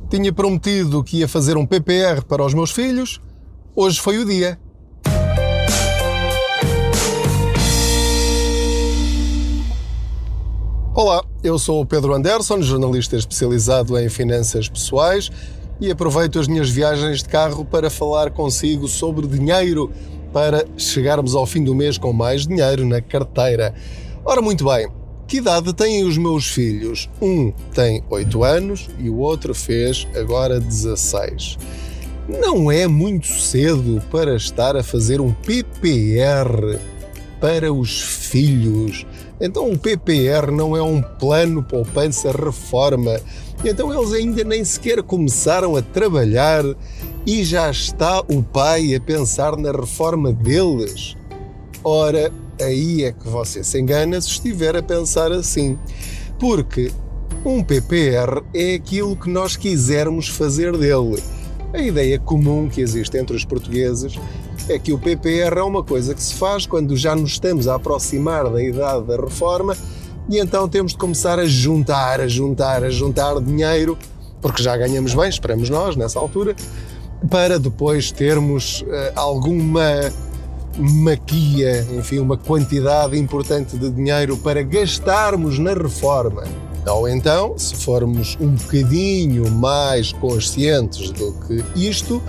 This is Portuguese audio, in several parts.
Tinha prometido que ia fazer um PPR para os meus filhos. Hoje foi o dia. Olá, eu sou o Pedro Anderson, jornalista especializado em finanças pessoais e aproveito as minhas viagens de carro para falar consigo sobre dinheiro para chegarmos ao fim do mês com mais dinheiro na carteira. Ora, muito bem, que idade têm os meus filhos? Um tem 8 anos e o outro fez agora 16. Não é muito cedo para estar a fazer um PPR para os filhos. Então o PPR não é um plano poupança reforma. Então eles ainda nem sequer começaram a trabalhar e já está o pai a pensar na reforma deles. Ora, aí é que você se engana se estiver a pensar assim. Porque um PPR é aquilo que nós quisermos fazer dele. A ideia comum que existe entre os portugueses é que o PPR é uma coisa que se faz quando já nos estamos a aproximar da idade da reforma e então temos de começar a juntar dinheiro, porque já ganhamos bem, esperamos nós, nessa altura, para depois termos alguma maquia, enfim, uma quantidade importante de dinheiro para gastarmos na reforma. Ou então, se formos um bocadinho mais conscientes do que isto,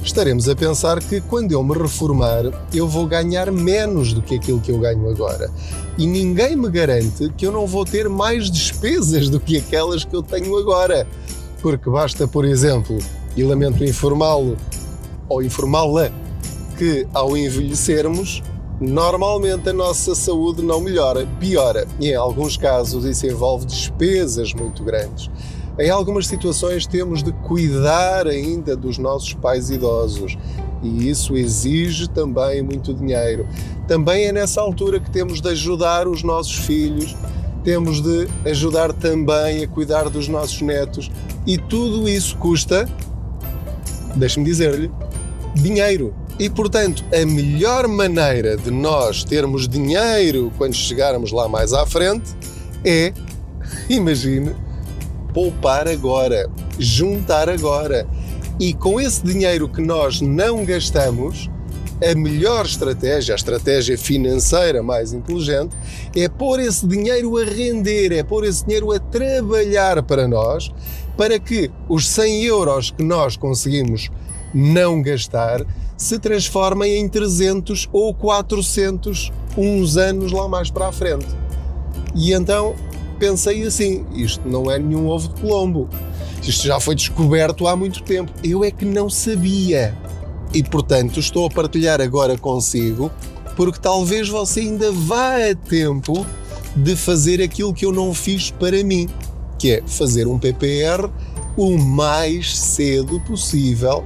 estaremos a pensar que quando eu me reformar, eu vou ganhar menos do que aquilo que eu ganho agora. E ninguém me garante que eu não vou ter mais despesas do que aquelas que eu tenho agora. Porque basta, por exemplo, e lamento informá-lo ou informá-la, que ao envelhecermos, normalmente a nossa saúde não melhora, piora. E em alguns casos isso envolve despesas muito grandes. Em algumas situações temos de cuidar ainda dos nossos pais idosos e isso exige também muito dinheiro. Também é nessa altura que temos de ajudar os nossos filhos, temos de ajudar também a cuidar dos nossos netos e tudo isso custa, deixe-me dizer-lhe, dinheiro. E, portanto, a melhor maneira de nós termos dinheiro quando chegarmos lá mais à frente é, imagine, poupar agora, juntar agora. E com esse dinheiro que nós não gastamos, a melhor estratégia, a estratégia financeira mais inteligente, é pôr esse dinheiro a render, é pôr esse dinheiro a trabalhar para nós, para que os 100 euros que nós conseguimos não gastar se transformem em 300 ou 400 uns anos lá mais para a frente. E então pensei assim, isto não é nenhum ovo de Colombo, isto já foi descoberto há muito tempo, eu é que não sabia e portanto estou a partilhar agora consigo porque talvez você ainda vá a tempo de fazer aquilo que eu não fiz para mim, que é fazer um PPR o mais cedo possível,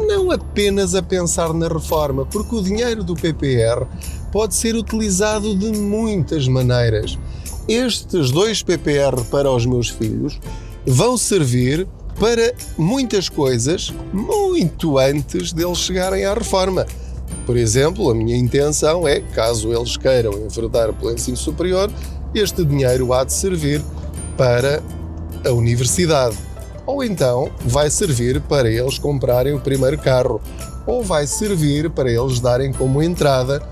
não apenas a pensar na reforma, porque o dinheiro do PPR pode ser utilizado de muitas maneiras. Estes 2 PPR para os meus filhos vão servir para muitas coisas muito antes deles chegarem à reforma. Por exemplo, a minha intenção é, caso eles queiram enverdar pelo ensino superior, este dinheiro há de servir para a universidade. Ou então vai servir para eles comprarem o primeiro carro, ou vai servir para eles darem como entrada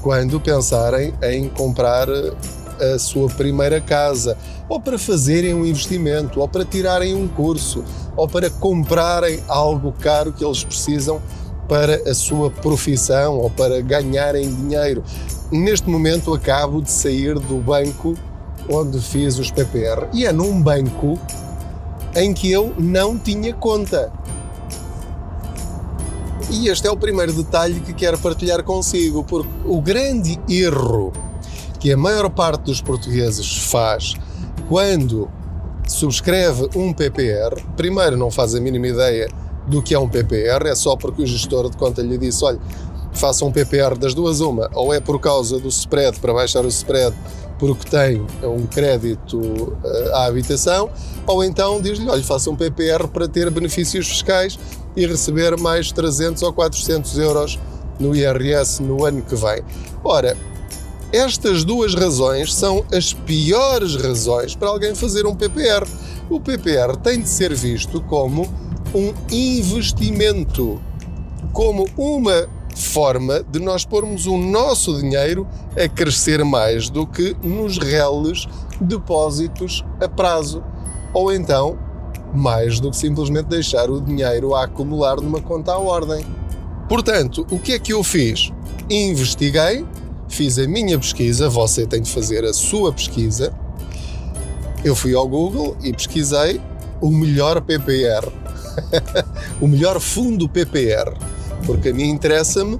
quando pensarem em comprar a sua primeira casa, ou para fazerem um investimento, ou para tirarem um curso, ou para comprarem algo caro que eles precisam para a sua profissão, ou para ganharem dinheiro. Neste momento acabo de sair do banco onde fiz os PPR, e é num banco em que eu não tinha conta. E este é o primeiro detalhe que quero partilhar consigo, porque o grande erro que a maior parte dos portugueses faz quando subscreve um PPR, primeiro não faz a mínima ideia do que é um PPR, é só porque o gestor de conta lhe disse, olha, faça um PPR das duas uma, ou é por causa do spread, para baixar o spread, porque tem um crédito à habitação, ou então diz-lhe, olha, faça um PPR para ter benefícios fiscais e receber mais 300 ou 400 euros no IRS no ano que vem. Ora, estas duas razões são as piores razões para alguém fazer um PPR, O PPR tem de ser visto como um investimento, como uma forma de nós pormos o nosso dinheiro a crescer mais do que nos reles depósitos a prazo, ou então mais do que simplesmente deixar o dinheiro a acumular numa conta à ordem. Portanto, o que é que eu fiz? Investiguei, fiz a minha pesquisa, você tem de fazer a sua pesquisa. Eu fui ao Google e pesquisei o melhor PPR, o melhor fundo PPR, porque a mim interessa-me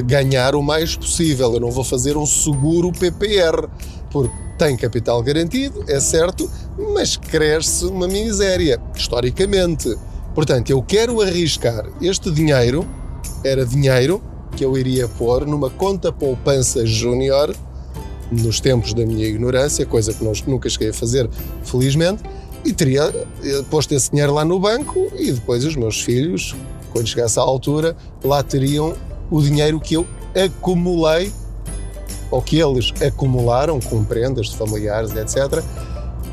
ganhar o mais possível. Eu não vou fazer um seguro PPR, porque tem capital garantido, é certo, mas cresce uma miséria, historicamente. Portanto, eu quero arriscar este dinheiro, era dinheiro que eu iria pôr numa conta poupança júnior, nos tempos da minha ignorância, coisa que nunca cheguei a fazer, felizmente, e teria posto esse dinheiro lá no banco e depois os meus filhos, quando chegasse à altura, lá teriam o dinheiro que eu acumulei, ou que eles acumularam com prendas de familiares, etc.,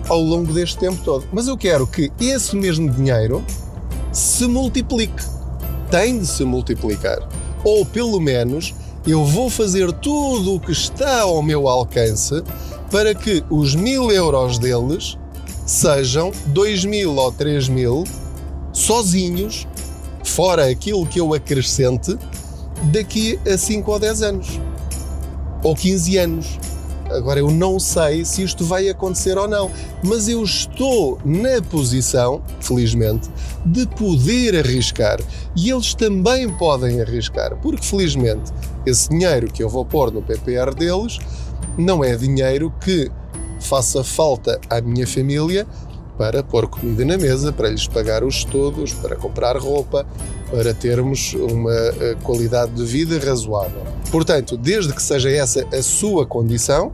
ao longo deste tempo todo. Mas eu quero que esse mesmo dinheiro se multiplique. Tem de se multiplicar. Ou, pelo menos, eu vou fazer tudo o que está ao meu alcance para que os 1.000 euros deles sejam 2.000 ou 3.000 sozinhos, fora aquilo que eu acrescente, daqui a 5 ou 10 anos. Ou 15 anos. Agora, eu não sei se isto vai acontecer ou não, mas eu estou na posição, felizmente, de poder arriscar. E eles também podem arriscar, porque, felizmente, esse dinheiro que eu vou pôr no PPR deles não é dinheiro que faça falta à minha família para pôr comida na mesa, para lhes pagar os estudos, para comprar roupa, para termos uma qualidade de vida razoável. Portanto, desde que seja essa a sua condição,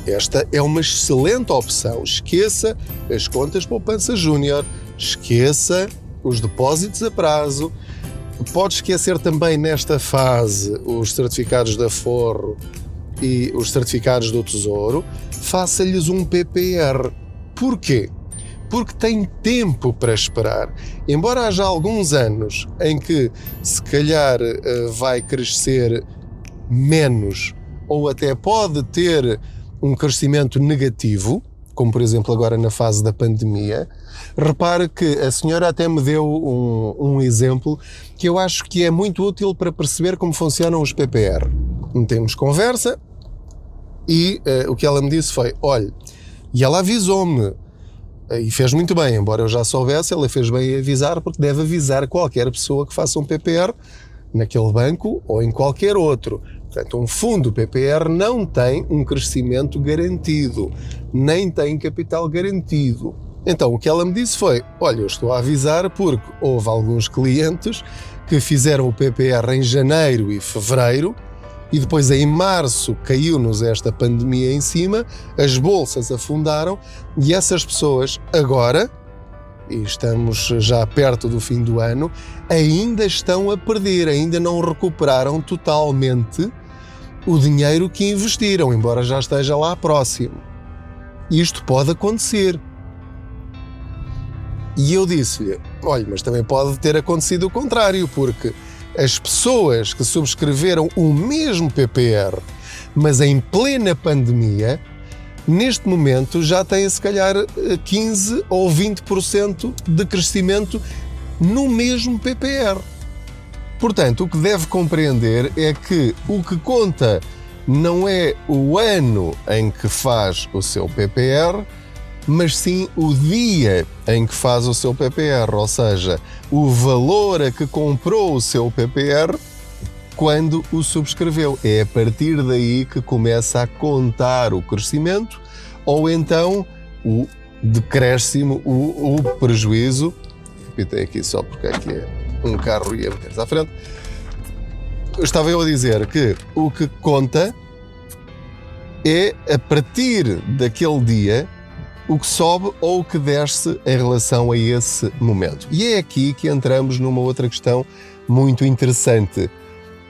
esta é uma excelente opção. Esqueça as contas poupança júnior, esqueça os depósitos a prazo, pode esquecer também nesta fase os certificados de aforro e os certificados do Tesouro, faça-lhes um PPR. Porquê? Porque tem tempo para esperar. Embora haja alguns anos em que se calhar vai crescer menos ou até pode ter um crescimento negativo, como por exemplo agora na fase da pandemia, repare que a senhora até me deu um exemplo que eu acho que é muito útil para perceber como funcionam os PPR. Temos conversa e o que ela me disse foi, olha, e ela avisou-me, e fez muito bem, embora eu já soubesse, ela fez bem em avisar, porque deve avisar qualquer pessoa que faça um PPR naquele banco ou em qualquer outro. Portanto, um fundo PPR não tem um crescimento garantido, nem tem capital garantido. Então, o que ela me disse foi, olha, eu estou a avisar porque houve alguns clientes que fizeram o PPR em janeiro e fevereiro, e depois em março caiu-nos esta pandemia em cima, as bolsas afundaram e essas pessoas agora, e estamos já perto do fim do ano, ainda estão a perder, ainda não recuperaram totalmente o dinheiro que investiram, embora já esteja lá próximo. Isto pode acontecer. E eu disse-lhe, olha, mas também pode ter acontecido o contrário, porque as pessoas que subscreveram o mesmo PPR, mas em plena pandemia, neste momento já têm se calhar 15 ou 20% de crescimento no mesmo PPR. Portanto, o que deve compreender é que o que conta não é o ano em que faz o seu PPR, mas sim o dia em que faz o seu PPR, ou seja, o valor a que comprou o seu PPR quando o subscreveu. É a partir daí que começa a contar o crescimento ou então o decréscimo, o prejuízo. Repitei aqui só porque aqui é um carro ia meter-se à frente. Estava eu a dizer que o que conta é a partir daquele dia o que sobe ou o que desce em relação a esse momento. E é aqui que entramos numa outra questão muito interessante,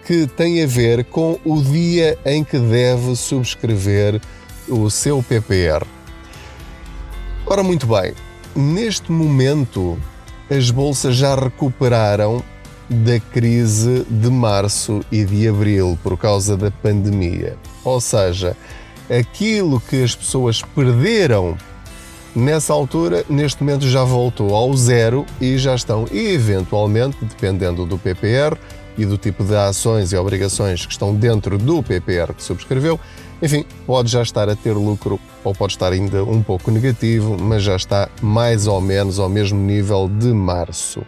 que tem a ver com o dia em que deve subscrever o seu PPR. Ora, muito bem, neste momento, as bolsas já recuperaram da crise de março e de abril por causa da pandemia. Ou seja, aquilo que as pessoas perderam nessa altura, neste momento já voltou ao zero e já estão, eventualmente, dependendo do PPR e do tipo de ações e obrigações que estão dentro do PPR que subscreveu, enfim, pode já estar a ter lucro ou pode estar ainda um pouco negativo, mas já está mais ou menos ao mesmo nível de março.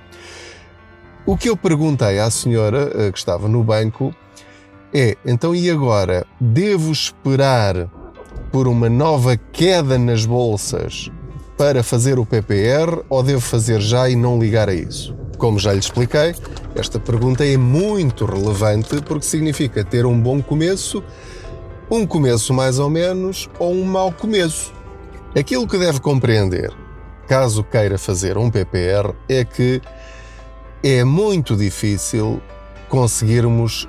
O que eu perguntei à senhora que estava no banco é, então e agora, devo esperar por uma nova queda nas bolsas para fazer o PPR ou devo fazer já e não ligar a isso? Como já lhe expliquei, esta pergunta é muito relevante porque significa ter um bom começo, um começo mais ou menos ou um mau começo. Aquilo que deve compreender, caso queira fazer um PPR, é que é muito difícil conseguirmos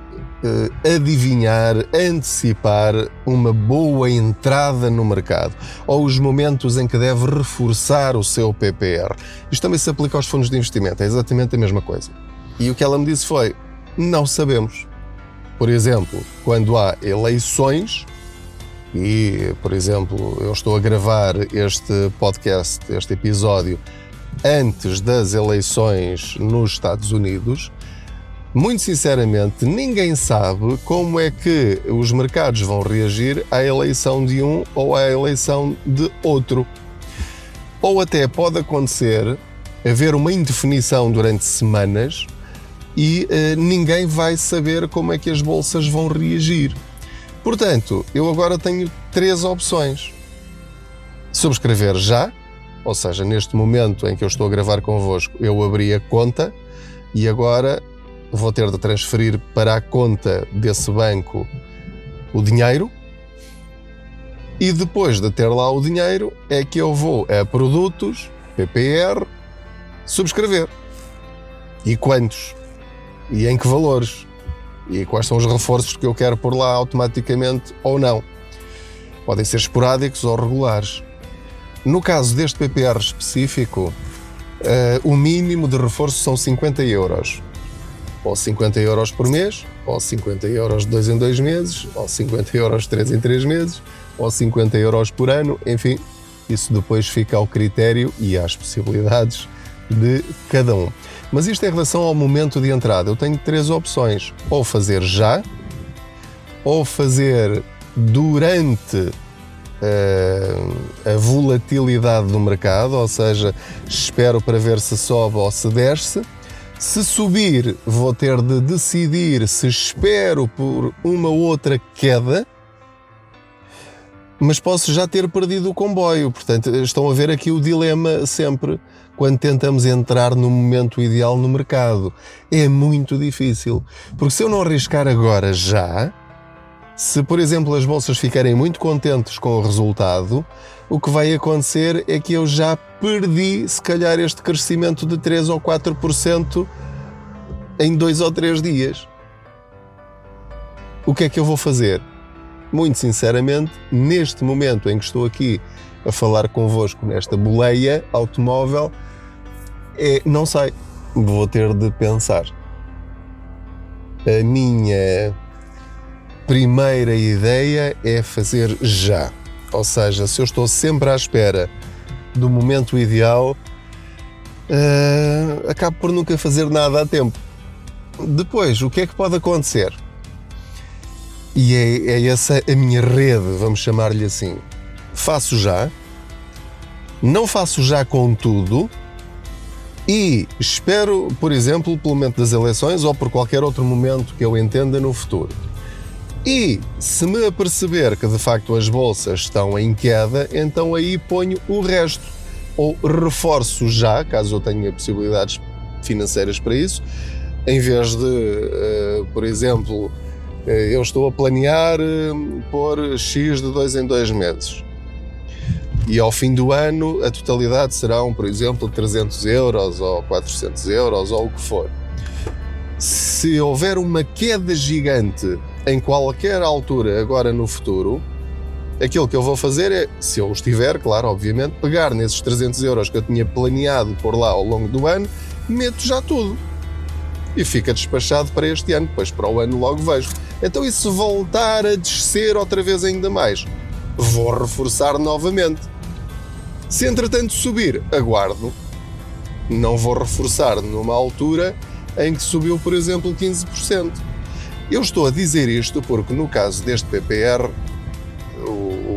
adivinhar, antecipar uma boa entrada no mercado ou os momentos em que deve reforçar o seu PPR. Isto também se aplica aos fundos de investimento, é exatamente a mesma coisa. E o que ela me disse foi, não sabemos. Por exemplo, quando há eleições, e, por exemplo, eu estou a gravar este podcast, este episódio, antes das eleições nos Estados Unidos, muito sinceramente, ninguém sabe como é que os mercados vão reagir à eleição de um ou à eleição de outro. Ou até pode acontecer haver uma indefinição durante semanas e ninguém vai saber como é que as bolsas vão reagir. Portanto, eu agora tenho 3 opções. Subscrever já, ou seja, neste momento em que eu estou a gravar convosco, eu abri a conta e agora vou ter de transferir para a conta desse banco o dinheiro e depois de ter lá o dinheiro é que eu vou a produtos, PPR, subscrever. E quantos? E em que valores? E quais são os reforços que eu quero pôr lá automaticamente ou não? Podem ser esporádicos ou regulares. No caso deste PPR específico, o mínimo de reforço são 50 euros. Ou 50 euros por mês, ou 50 euros de 2 em 2 meses, ou 50 euros de 3 em 3 meses, ou 50 euros por ano, enfim, isso depois fica ao critério e às possibilidades de cada um. Mas isto em relação ao momento de entrada, eu tenho 3 opções, ou fazer já, ou fazer durante a volatilidade do mercado, ou seja, espero para ver se sobe ou se desce. Se subir, vou ter de decidir se espero por uma outra queda, mas posso já ter perdido o comboio. Portanto, estão a ver aqui o dilema sempre quando tentamos entrar no momento ideal no mercado. É muito difícil, porque se eu não arriscar agora já, se, por exemplo, as bolsas ficarem muito contentes com o resultado, o que vai acontecer é que eu já perdi, se calhar, este crescimento de 3 ou 4% em 2 ou 3 dias. O que é que eu vou fazer? Muito sinceramente, neste momento em que estou aqui a falar convosco nesta boleia automóvel, não sei, vou ter de pensar. A minha primeira ideia é fazer já. Ou seja, se eu estou sempre à espera do momento ideal, acabo por nunca fazer nada a tempo. Depois, o que é que pode acontecer? E é essa a minha rede, vamos chamar-lhe assim. Faço já, não faço já com tudo e espero, por exemplo, pelo momento das eleições ou por qualquer outro momento que eu entenda no futuro. E se me aperceber que de facto as bolsas estão em queda, então aí ponho o resto. Ou reforço já, caso eu tenha possibilidades financeiras para isso, em vez de, por exemplo, eu estou a planear pôr X de 2 em 2 meses. E ao fim do ano a totalidade serão, por exemplo, 300 euros ou 400 euros ou o que for. Se houver uma queda gigante em qualquer altura agora no futuro, Aquilo que eu vou fazer é, se eu os tiver, claro, obviamente, pegar nesses 300 euros que eu tinha planeado pôr lá ao longo do ano, meto já tudo. E fica despachado para este ano, depois para o ano logo vejo. Então e se voltar a descer outra vez ainda mais? Vou reforçar novamente. Se entretanto subir, aguardo. Não vou reforçar numa altura em que subiu, por exemplo, 15%. Eu estou a dizer isto porque no caso deste PPR,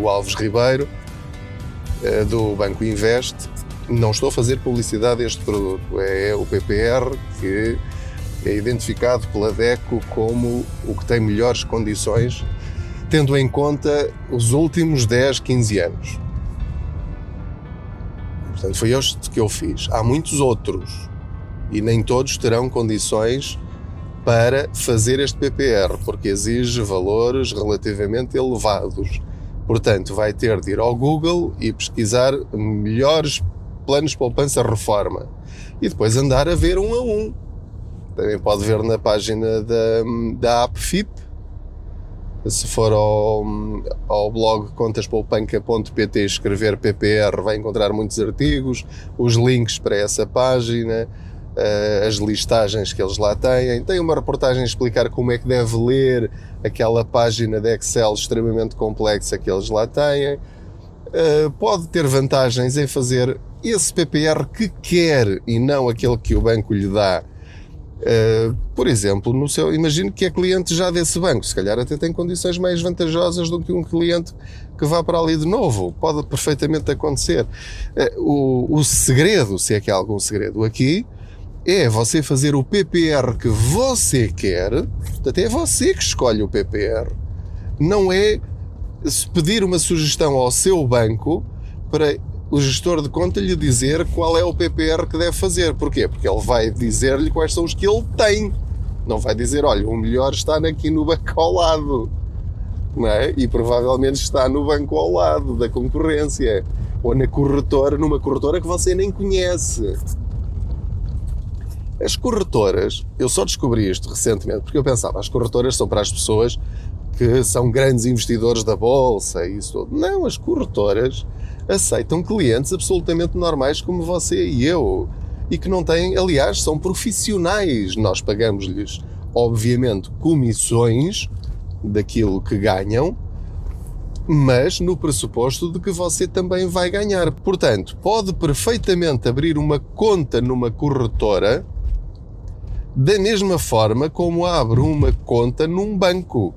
o Alves Ribeiro, do Banco Invest, não estou a fazer publicidade a este produto. É o PPR que é identificado pela DECO como o que tem melhores condições, tendo em conta os últimos 10, 15 anos. Portanto, foi este que eu fiz. Há muitos outros e nem todos terão condições para fazer este PPR, porque exige valores relativamente elevados. Portanto, vai ter de ir ao Google e pesquisar melhores planos de poupança-reforma e depois andar a ver um a um. Também pode ver na página da AppFip. Se for ao blog contaspoupanca.pt e escrever PPR, vai encontrar muitos artigos, os links para essa página, as listagens que eles lá têm. Tem uma reportagem a explicar como é que deve ler aquela página de Excel extremamente complexa que eles lá têm. Pode ter vantagens em fazer esse PPR que quer e não aquele que o banco lhe dá. Por exemplo, imagino que é cliente já desse banco, se calhar até tem condições mais vantajosas do que um cliente que vá para ali de novo. Pode perfeitamente acontecer. O segredo, se é que há algum segredo aqui, é você fazer o PPR que você quer. Portanto, é você que escolhe o PPR. Não é pedir uma sugestão ao seu banco para o gestor de conta lhe dizer qual é o PPR que deve fazer. Porquê? Porque ele vai dizer-lhe quais são os que ele tem. Não vai dizer, olha, o melhor está aqui no banco ao lado. Não é? E provavelmente está no banco ao lado da concorrência. Ou numa corretora que você nem conhece. As corretoras, eu só descobri isto recentemente, porque eu pensava, as corretoras são para as pessoas que são grandes investidores da bolsa e isso tudo. Não, as corretoras aceitam clientes absolutamente normais como você e eu, e que não têm, aliás, são profissionais. Nós pagamos-lhes, obviamente, comissões daquilo que ganham, mas no pressuposto de que você também vai ganhar. Portanto, pode perfeitamente abrir uma conta numa corretora da mesma forma como abre uma conta num banco.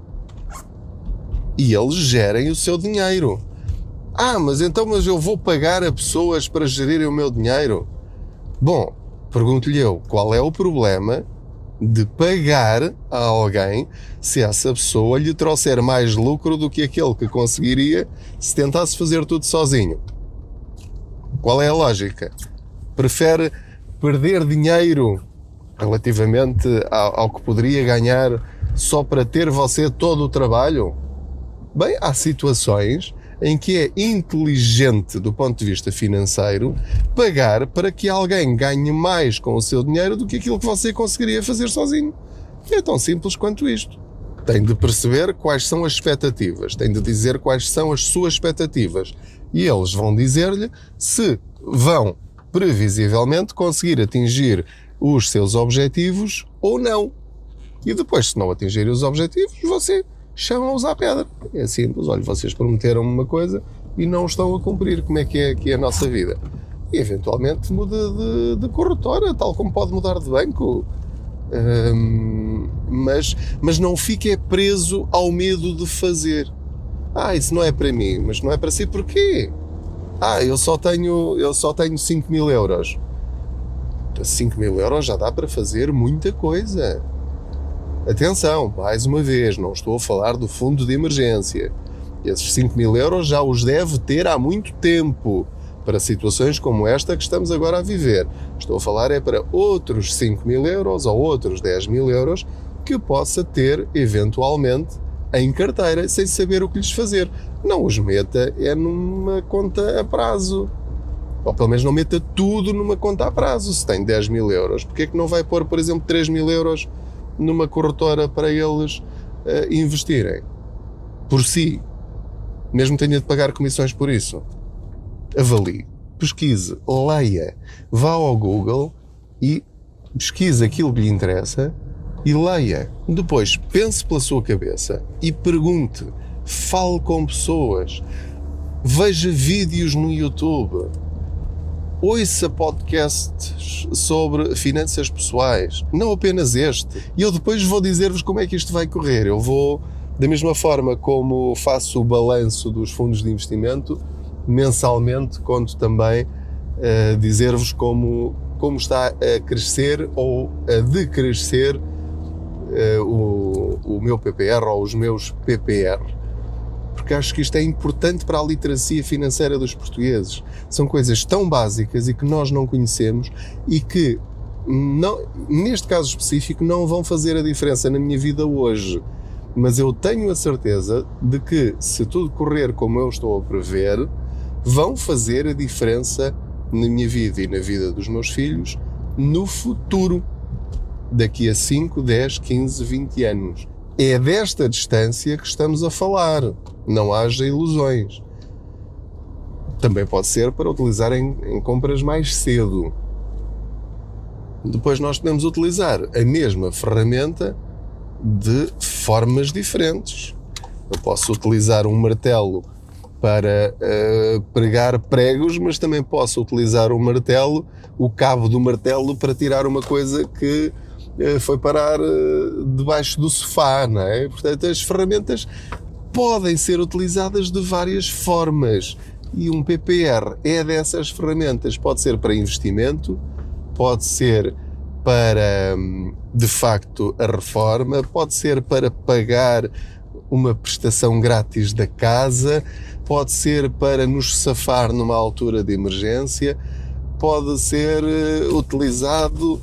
E eles gerem o seu dinheiro. Mas eu vou pagar a pessoas para gerirem o meu dinheiro? Bom, pergunto-lhe eu, qual é o problema de pagar a alguém se essa pessoa lhe trouxer mais lucro do que aquele que conseguiria se tentasse fazer tudo sozinho? Qual é a lógica? Prefere perder dinheiro relativamente ao que poderia ganhar só para ter você todo o trabalho? Bem, há situações em que é inteligente do ponto de vista financeiro pagar para que alguém ganhe mais com o seu dinheiro do que aquilo que você conseguiria fazer sozinho. É tão simples quanto isto. Tem de perceber quais são as expectativas, tem de dizer quais são as suas expectativas e eles vão dizer-lhe se vão previsivelmente conseguir atingir os seus objetivos ou não. E depois, se não atingirem os objetivos, você chama-os à pedra. É simples, olha, vocês prometeram uma coisa e não estão a cumprir. Como é que é a nossa vida? E eventualmente muda de corretora, tal como pode mudar de banco. Mas não fique preso ao medo de fazer. Isso não é para mim, mas não é para si, porquê? Eu só tenho 5 mil euros. 5 mil euros já dá para fazer muita coisa. Atenção, mais uma vez, não estou a falar do fundo de emergência. Esses 5 mil euros já os deve ter há muito tempo para situações como esta que estamos agora a viver. Estou a falar para outros 5 mil euros ou outros 10 mil euros que possa ter eventualmente em carteira sem saber o que lhes fazer. Não os meta numa conta a prazo. Ou pelo menos não meta tudo numa conta a prazo. Se tem 10 mil euros, porque é que não vai pôr, por exemplo, 3 mil euros numa corretora para eles investirem por si? mesmo que tenha de pagar comissões por isso. Avalie, pesquise, leia, vá ao Google e pesquise aquilo que lhe interessa e leia. Depois pense pela sua cabeça e pergunte, fale com pessoas, veja vídeos no YouTube, ouça podcasts sobre finanças pessoais, não apenas este. E eu depois vou dizer-vos como é que isto vai correr. Eu vou, da mesma forma como faço o balanço dos fundos de investimento, mensalmente conto também dizer-vos como está a crescer ou a decrescer o meu PPR ou os meus PPR. Porque acho que isto é importante para a literacia financeira dos portugueses. São coisas tão básicas e que nós não conhecemos e que, neste caso específico, não vão fazer a diferença na minha vida hoje. Mas eu tenho a certeza de que, se tudo correr como eu estou a prever, vão fazer a diferença na minha vida e na vida dos meus filhos no futuro, daqui a 5, 10, 15, 20 anos. É desta distância que estamos a falar, não haja ilusões. Também pode ser para utilizar em compras mais cedo. Depois nós podemos utilizar a mesma ferramenta de formas diferentes. Eu posso utilizar um martelo para pregar pregos, mas também posso utilizar o cabo do martelo para tirar uma coisa que foi parar debaixo do sofá, não é? Portanto, as ferramentas podem ser utilizadas de várias formas e um PPR é dessas ferramentas. Pode ser para investimento, pode ser para, de facto, a reforma, pode ser para pagar uma prestação grátis da casa, pode ser para nos safar numa altura de emergência, pode ser utilizado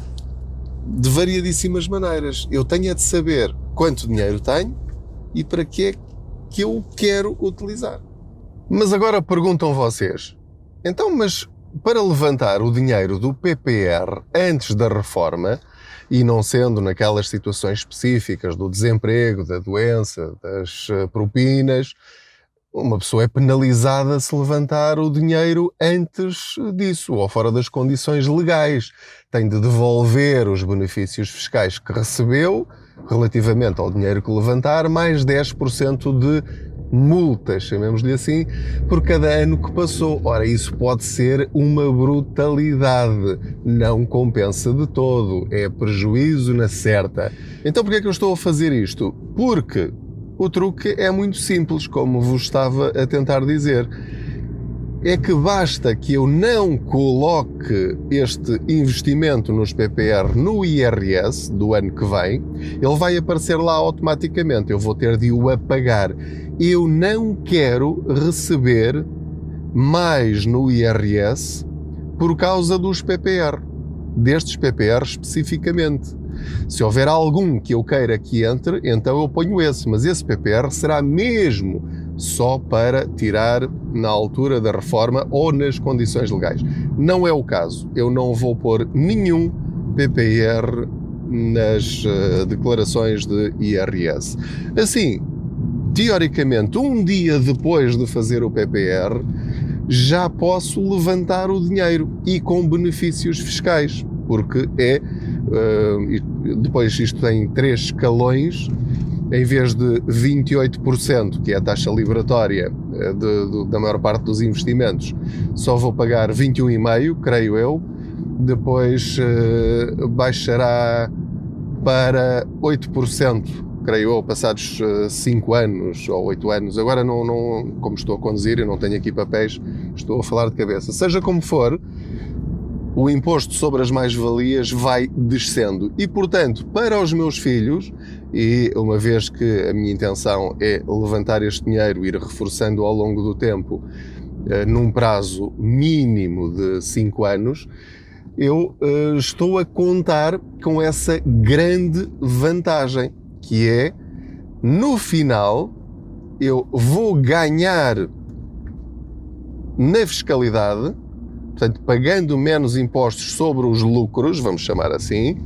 de variadíssimas maneiras. Eu tenho é de saber quanto dinheiro tenho e para que é que eu quero utilizar. Mas agora perguntam vocês, então, mas para levantar o dinheiro do PPR antes da reforma, e não sendo naquelas situações específicas do desemprego, da doença, das propinas, uma pessoa é penalizada se levantar o dinheiro antes disso, ou fora das condições legais. Tem de devolver os benefícios fiscais que recebeu, relativamente ao dinheiro que levantar, mais 10% de multas, chamemos-lhe assim, por cada ano que passou. Ora, isso pode ser uma brutalidade. Não compensa de todo. É prejuízo na certa. Então, porquê é que eu estou a fazer isto? Porque o truque é muito simples, como vos estava a tentar dizer. É que basta que eu não coloque este investimento nos PPR no IRS do ano que vem, ele vai aparecer lá automaticamente, eu vou ter de o apagar. Eu não quero receber mais no IRS por causa dos PPR, destes PPR especificamente. Se houver algum que eu queira que entre, então eu ponho esse, mas esse PPR será mesmo só para tirar na altura da reforma ou nas condições legais. Não é o caso. Eu não vou pôr nenhum PPR nas declarações de IRS. Assim, teoricamente, um dia depois de fazer o PPR, já posso levantar o dinheiro e com benefícios fiscais, porque depois isto tem 3 escalões. Em vez de 28%, que é a taxa liberatória da maior parte dos investimentos, só vou pagar 21,5%, creio eu. Depois baixará para 8%, creio eu, passados 5 anos ou 8 anos. Agora, não, como estou a conduzir, eu não tenho aqui papéis, estou a falar de cabeça. Seja como for, o imposto sobre as mais-valias vai descendo. E, portanto, para os meus filhos, e uma vez que a minha intenção é levantar este dinheiro e ir reforçando ao longo do tempo, num prazo mínimo de 5 anos, eu estou a contar com essa grande vantagem, que é, no final, eu vou ganhar na fiscalidade, portanto, pagando menos impostos sobre os lucros, vamos chamar assim,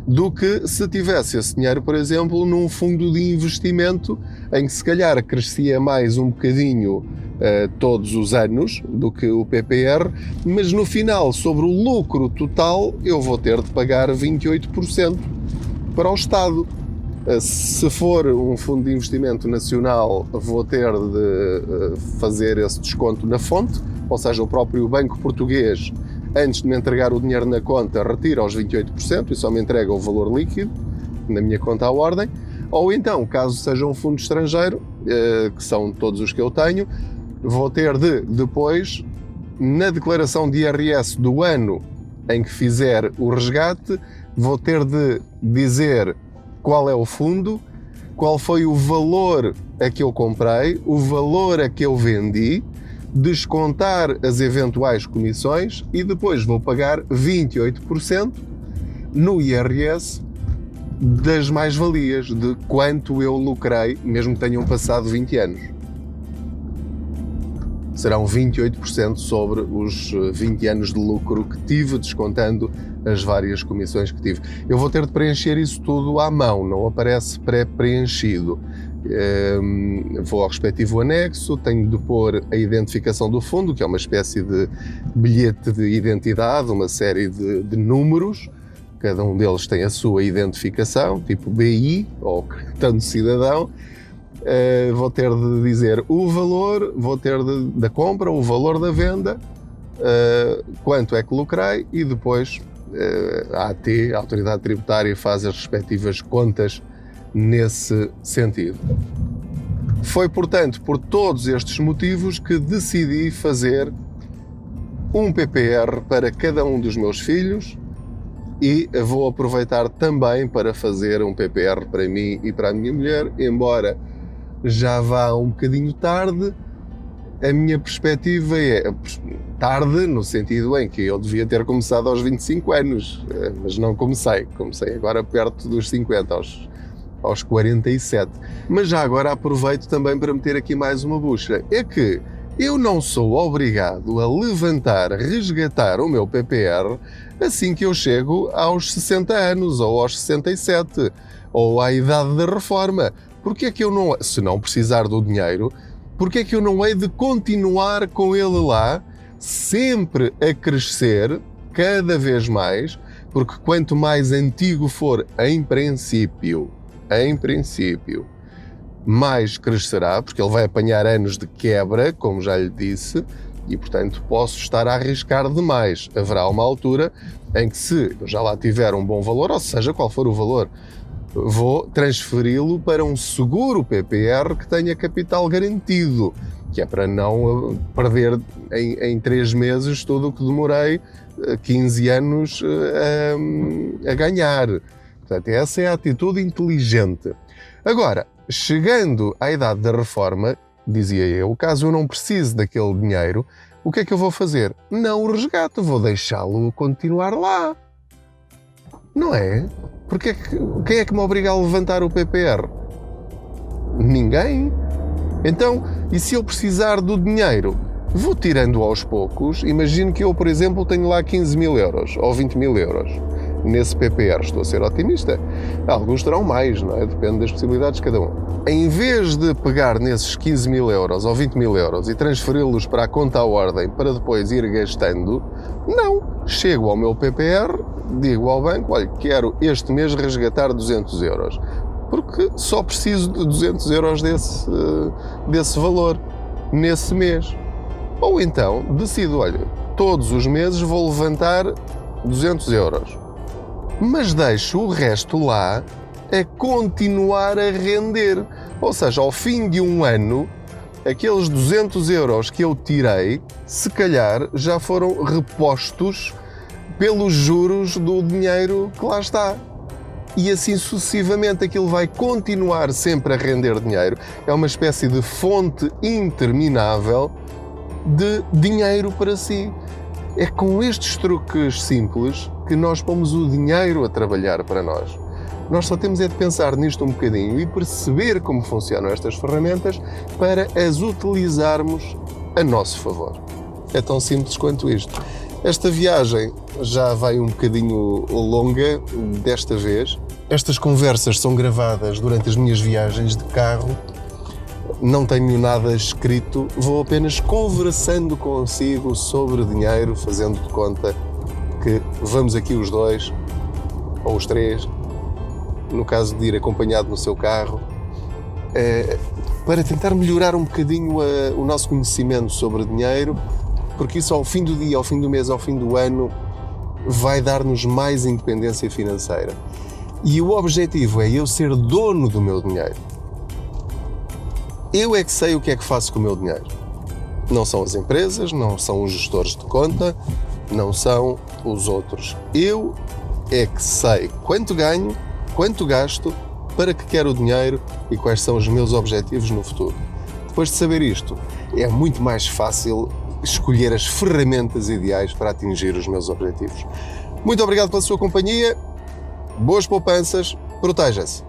do que se tivesse esse dinheiro, por exemplo, num fundo de investimento em que se calhar crescia mais um bocadinho todos os anos do que o PPR, mas no final, sobre o lucro total, eu vou ter de pagar 28% para o Estado. Se for um fundo de investimento nacional, vou ter de fazer esse desconto na fonte, ou seja, o próprio Banco Português, antes de me entregar o dinheiro na conta, retira os 28% e só me entrega o valor líquido na minha conta à ordem. Ou então, caso seja um fundo estrangeiro, que são todos os que eu tenho, vou ter de, depois, na declaração de IRS do ano em que fizer o resgate, vou ter de dizer qual é o fundo, qual foi o valor a que eu comprei, o valor a que eu vendi, descontar as eventuais comissões e depois vou pagar 28% no IRS das mais-valias, de quanto eu lucrei, mesmo que tenham passado 20 anos. Serão 28% sobre os 20 anos de lucro que tive, descontando as várias comissões que tive. Eu vou ter de preencher isso tudo à mão, não aparece pré-preenchido. Vou ao respectivo anexo, tenho de pôr a identificação do fundo, que é uma espécie de bilhete de identidade, uma série de números, cada um deles tem a sua identificação, tipo BI ou cartão de cidadão. Vou ter de dizer o valor, vou ter da compra, o valor da venda, quanto é que lucrei e depois a AT, a Autoridade Tributária, faz as respectivas contas nesse sentido. Foi, portanto, por todos estes motivos que decidi fazer um PPR para cada um dos meus filhos e vou aproveitar também para fazer um PPR para mim e para a minha mulher, embora já vá um bocadinho tarde. A minha perspectiva é tarde no sentido em que eu devia ter começado aos 25 anos, mas não comecei agora perto dos 50, aos 47. Mas já agora aproveito também para meter aqui mais uma bucha, é que eu não sou obrigado a levantar, resgatar o meu PPR assim que eu chego aos 60 anos ou aos 67 ou à idade da reforma. Porque é que eu não, se não precisar do dinheiro, porque é que eu não hei de continuar com ele lá, sempre a crescer, cada vez mais, porque quanto mais antigo for, em princípio, mais crescerá, porque ele vai apanhar anos de quebra, como já lhe disse, e portanto posso estar a arriscar demais. Haverá uma altura em que, se eu já lá tiver um bom valor, ou seja, qual for o valor, vou transferi-lo para um seguro PPR que tenha capital garantido, que é para não perder em 3 meses tudo o que demorei 15 anos a ganhar. Portanto, essa é a atitude inteligente. Agora, chegando à idade da reforma, dizia eu, caso eu não precise daquele dinheiro, o que é que eu vou fazer? Não o resgato, vou deixá-lo continuar lá. Não é? Porque quem é que me obriga a levantar o PPR? Ninguém. Então, e se eu precisar do dinheiro? Vou tirando aos poucos. Imagino que eu, por exemplo, tenho lá 15 mil euros ou 20 mil euros nesse PPR. Estou a ser otimista. Alguns terão mais, não é? Depende das possibilidades de cada um. Em vez de pegar nesses 15 mil euros ou 20 mil euros e transferi-los para a conta à ordem para depois ir gastando, não. Chego ao meu PPR, digo ao banco, olha, quero este mês resgatar 200 euros, porque só preciso de 200 euros desse valor nesse mês. Ou então decido, olha, todos os meses vou levantar 200 euros, mas deixo o resto lá a continuar a render. Ou seja, ao fim de um ano, aqueles 200 euros que eu tirei, se calhar já foram repostos pelos juros do dinheiro que lá está. E assim sucessivamente aquilo vai continuar sempre a render dinheiro. É uma espécie de fonte interminável de dinheiro para si. É com estes truques simples que nós pomos o dinheiro a trabalhar para nós. Nós só temos é de pensar nisto um bocadinho e perceber como funcionam estas ferramentas para as utilizarmos a nosso favor. É tão simples quanto isto. Esta viagem já vai um bocadinho longa desta vez. Estas conversas são gravadas durante as minhas viagens de carro. Não tenho nada escrito, vou apenas conversando consigo sobre dinheiro, fazendo de conta que vamos aqui os dois, ou os três, no caso de ir acompanhado no seu carro, para tentar melhorar um bocadinho o nosso conhecimento sobre dinheiro, porque isso ao fim do dia, ao fim do mês, ao fim do ano, vai dar-nos mais independência financeira. E o objetivo é eu ser dono do meu dinheiro. Eu é que sei o que é que faço com o meu dinheiro. Não são as empresas, não são os gestores de conta, não são os outros. Eu é que sei quanto ganho, quanto gasto, para que quero o dinheiro e quais são os meus objetivos no futuro. Depois de saber isto, é muito mais fácil escolher as ferramentas ideais para atingir os meus objetivos. Muito obrigado pela sua companhia, boas poupanças, proteja-se.